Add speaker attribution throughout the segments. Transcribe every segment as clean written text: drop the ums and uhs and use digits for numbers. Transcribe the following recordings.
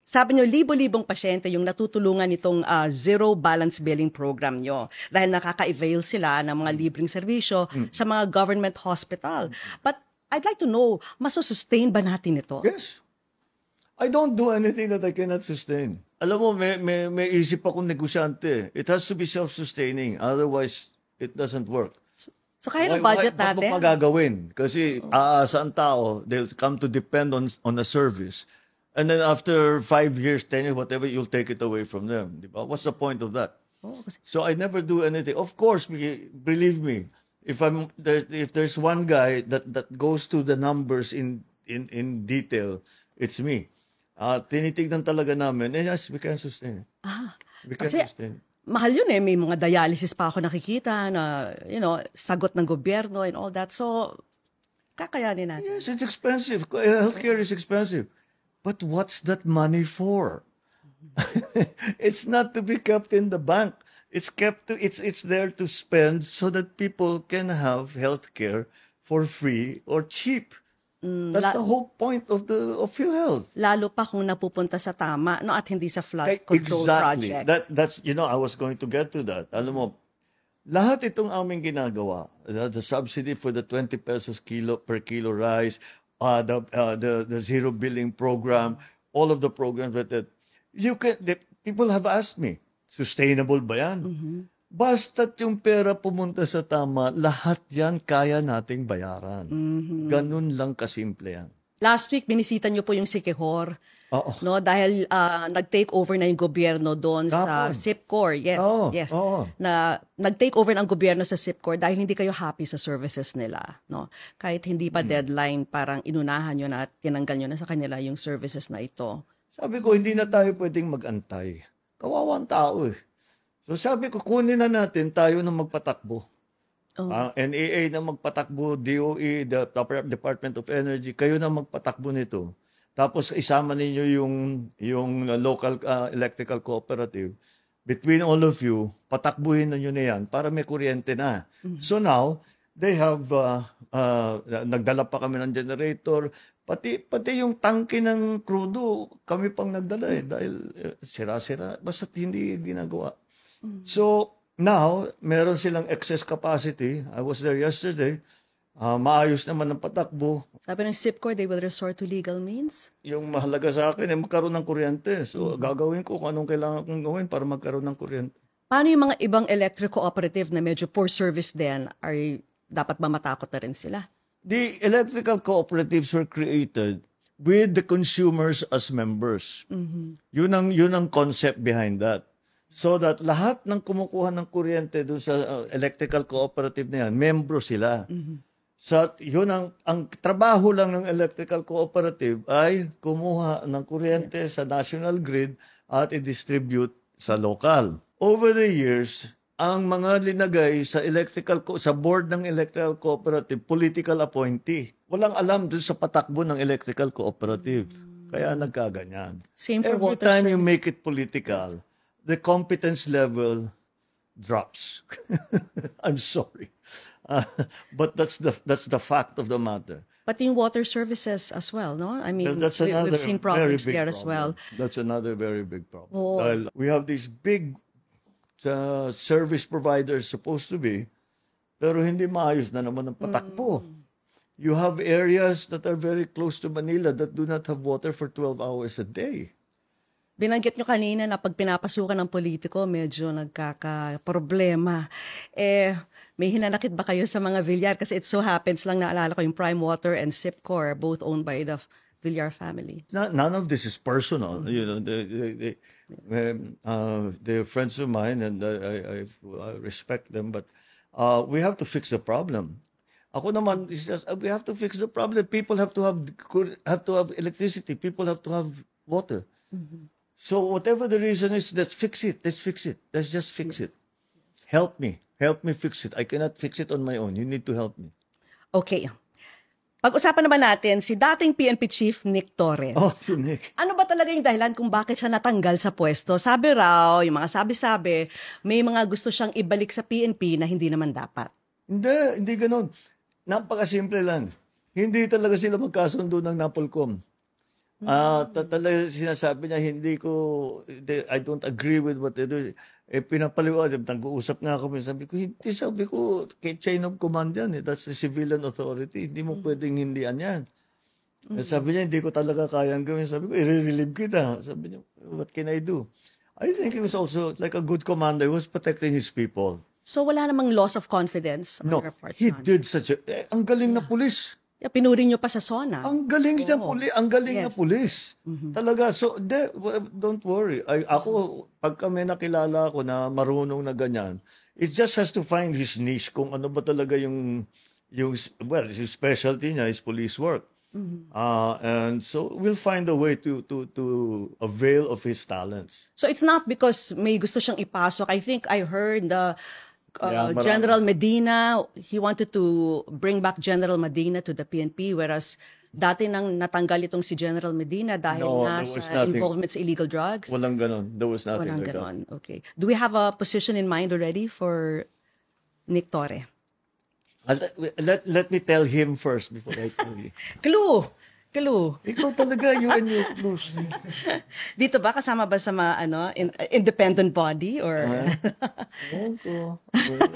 Speaker 1: Sabi nyo, libo-libong pasyente yung natutulungan nitong zero balance billing program nyo dahil nakaka-avail sila ng mga libreng serbisyo sa mga government hospital. But I'd like to know, masusustain ba natin ito?
Speaker 2: Yes. I don't do anything that I cannot sustain. Alam mo, may isip akong negosyante. It has to be self-sustaining. Otherwise, it doesn't work.
Speaker 1: So kaya ng budget
Speaker 2: Ba't
Speaker 1: natin?
Speaker 2: mo magagawin? Kasi aasa ang tao, they'll come to depend on a service. And then after 5 years, 10 years, whatever, you'll take it away from them. Diba? What's the point of that? So I never do anything. Of course, believe me, if there's one guy that goes to the numbers in detail, it's me. Tinitignan talaga namin, yes, we can sustain it. We can sustain it.
Speaker 1: Mahal yun eh. May mga dialysis pa ako nakikita na, sagot ng gobyerno and all that. So, kakayanin natin.
Speaker 2: Yes, it's expensive. Healthcare is expensive. But what's that money for? It's not to be kept in the bank. It's there to spend so that people can have healthcare for free or cheap. That's the whole point of PhilHealth.
Speaker 1: Lalo pa kung napupunta sa tama at hindi sa flood control project.
Speaker 2: That's I was going to get to that. Alam mo, lahat itong aming ginagawa, the subsidy for the 20 pesos per kilo rice, the zero billing program, all of the programs that people have asked me, sustainable ba yan? Basta't yung pera pumunta sa tama, lahat yan kaya nating bayaran. Ganun lang kasimple yan.
Speaker 1: Last week, binisita niyo po yung Siquijor. No, dahil nag-take over na yung gobyerno doon sa SIPCOR. Yes, yes. Na nag-take over ng gobyerno sa SIPCOR dahil hindi kayo happy sa services nila. No? Kahit hindi pa deadline, parang inunahan nyo na at tinanggal nyo na sa kanila yung services na ito.
Speaker 2: Sabi ko, hindi na tayo pwedeng mag-antay. Kawawang tao eh. So sabi ko, kunin na natin tayo na magpatakbo. NEA na magpatakbo, DOE, the Department of Energy, kayo na magpatakbo nito. Tapos isama ninyo yung local electrical cooperative. Between all of you, patakbuhin na nyo na yan para may kuryente na. So now, they have, nagdala pa kami ng generator, pati yung tangke ng crudo, kami pang nagdala dahil sira-sira, basta hindi ginagawa. So, now, meron silang excess capacity. I was there yesterday. Maayos naman ang patakbo.
Speaker 1: Sabi ng SIPCOR, they will resort to legal means?
Speaker 2: Yung mahalaga sa akin ay magkaroon ng kuryente. So, gagawin ko kung anong kailangan kong gawin para magkaroon ng kuryente.
Speaker 1: Paano yung mga ibang electric cooperative na medyo poor service din? Dapat ba matakot na rin sila?
Speaker 2: The electrical cooperatives were created with the consumers as members. Yun ang concept behind that. So that lahat ng kumukuha ng kuryente doon sa electrical cooperative na yan, membro sila. So yun ang trabaho lang ng electrical cooperative ay kumuha ng kuryente sa national grid at i-distribute sa local. Over the years, ang mga linagay sa board ng electrical cooperative, political appointee. Walang alam doon sa patakbo ng electrical cooperative. Kaya nagkaganyan.
Speaker 1: Same for
Speaker 2: Every
Speaker 1: water
Speaker 2: time you make it political, the competence level drops. I'm sorry. But that's the fact of the matter.
Speaker 1: But in water services as well, no? I mean,
Speaker 2: That's
Speaker 1: we've seen problems there as well.
Speaker 2: That's another very big problem. Dahil we have these big service providers supposed to be, pero hindi maayos na naman ang patakbo. You have areas that are very close to Manila that do not have water for 12 hours a day.
Speaker 1: Binanggit nyo kanina na pag pinapasukan ng politiko, medyo nagkakaproblema. May hinanakit ba kayo sa mga Villar? Kasi it so happens lang naalala ko yung Prime Water and SIPCOR, both owned by the Villar family.
Speaker 2: None of this is personal. You know, they're friends of mine and I respect them. But we have to fix the problem. Ako naman, we have to fix the problem. People have to have electricity. People have to have water. So whatever the reason is, let's fix it. Let's just fix it. Help me fix it. I cannot fix it on my own. You need to help me.
Speaker 1: Okay. Pag-usapan naman natin si dating PNP Chief Nick Torres.
Speaker 2: Si Nick.
Speaker 1: Ano ba talaga yung dahilan kung bakit siya natanggal sa pwesto? Sabi raw, yung mga sabi-sabi, may mga gusto siyang ibalik sa PNP na hindi naman dapat.
Speaker 2: Hindi ganun. Napakasimple lang. Hindi talaga sila magkasundo ng NAPOLCOM. Talaga sinasabi niya, I don't agree with what they do. Pinapaliwanag, nag-uusap nga kami, sabi ko, kay chain of command yan, that's the civilian authority, hindi mo pwedeng hindian yan. Sabi niya, hindi ko talaga kayang gawin. Sabi ko, i-relieve kita. Sabi niya, what can I do? I think he was also like a good commander. He was protecting his people.
Speaker 1: So wala namang loss of confidence on your part?
Speaker 2: He did ang galing na pulis.
Speaker 1: Pinuri niyo pa sa SONA.
Speaker 2: Ang galing na pulis. Talaga, so don't worry. Ako, pag kami nakilala ko na marunong na ganyan, it just has to find his niche kung ano ba talaga yung his specialty niya is police work. And so we'll find a way to avail of his talents.
Speaker 1: So it's not because may gusto siyang ipasok. I think I heard General Medina, he wanted to bring back General Medina to the PNP, whereas dati nang natanggal itong si General Medina dahil sa involvement sa illegal drugs.
Speaker 2: Walang ganon. There was nothing like that.
Speaker 1: Okay. Do we have a position in mind already for Nick Torre?
Speaker 2: Let me tell him first before I tell you.
Speaker 1: Clue.
Speaker 2: Ikaw talaga, you and your clues.
Speaker 1: Dito ba kasama ba sa mga independent body or?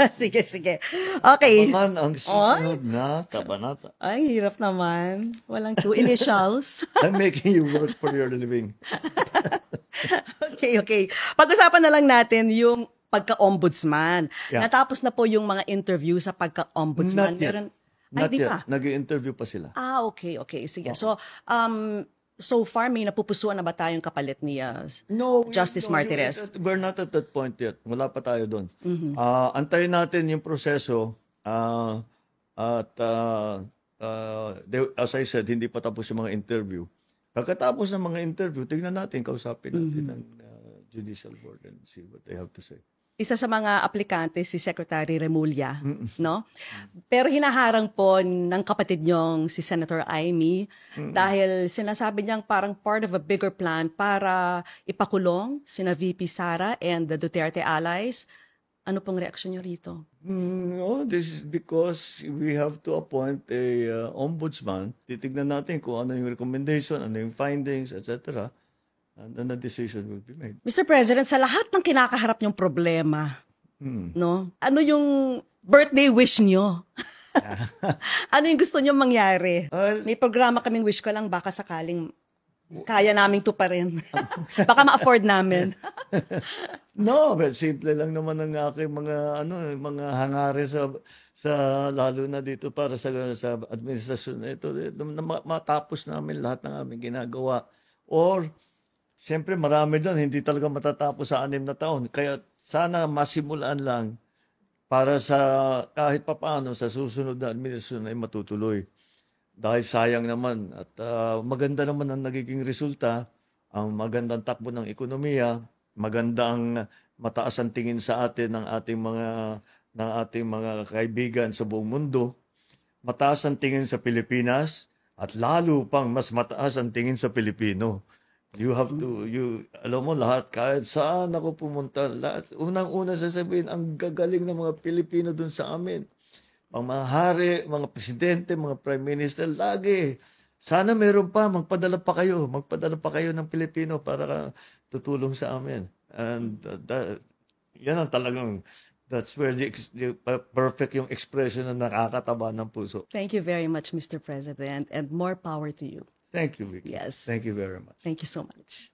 Speaker 1: Sige. Okay.
Speaker 2: Naman ang susunod na kabanata.
Speaker 1: Ay, hirap naman. Walang two initials.
Speaker 2: I'm making you work for your living.
Speaker 1: Okay. Pag-usapan na lang natin yung pagka-ombudsman.
Speaker 2: Yeah.
Speaker 1: Natapos na po yung mga interview sa pagka-ombudsman.
Speaker 2: Not yet. Nag-i-interview pa sila.
Speaker 1: Okay. Sige. So, so far, may napupusuan na ba tayong kapalit ni Justice Martirez?
Speaker 2: We're not at that point yet. Wala pa tayo doon. Antayin natin yung proseso as I said, hindi pa tapos yung mga interview. Pagkatapos ng mga interview, tignan natin, kausapin natin ng Judicial Board and see what they have to say.
Speaker 1: Isa sa mga aplikante si Secretary Remulla, no? Pero hinaharang po ng kapatid niyong si Senator Amy dahil sinasabi niyang parang part of a bigger plan para ipakulong sina VP Sara and the Duterte allies. Ano pong reaksyon niyo rito?
Speaker 2: No, this is because we have to appoint a ombudsman. Titignan natin kung ano yung recommendation, ano yung findings, etc. And then a decision will be made.
Speaker 1: Mr. President, sa lahat ng kinakaharap niyong problema, no? Ano yung birthday wish niyo? Ano yung gusto niyo mangyari? May programa kaming wish ko lang, baka sakaling kaya naming tuparin. Baka ma-afford namin.
Speaker 2: No, but simple lang naman ang aking mga hangarin sa lalo na dito para sa administrasyon na ito, matapos namin lahat ng aming ginagawa. Or siyempre, marami dyan, hindi talaga matatapos sa 6 na taon. Kaya sana masimulaan lang para sa kahit papaano sa susunod na administrasyon ay matutuloy. Dahil sayang naman at maganda naman ang nagiging resulta, ang magandang takbo ng ekonomiya, magandang mataas ang tingin sa atin ng ating mga kaibigan sa buong mundo, mataas ang tingin sa Pilipinas at lalo pang mas mataas ang tingin sa Pilipino. Alam mo lahat, kahit saan ako pumunta, unang-una sasabihin, ang gagaling ng mga Pilipino dun sa amin. Mga hari, mga presidente, mga prime minister, lagi. Sana meron pa, magpadala pa kayo ng Pilipino para tutulong sa amin. And yan ang talagang, that's where the perfect yung expression na nakakataba ng puso.
Speaker 1: Thank you very much, Mr. President, and more power to you.
Speaker 2: Thank you, Vicky.
Speaker 1: Yes.
Speaker 2: Thank you very much.
Speaker 1: Thank you so much.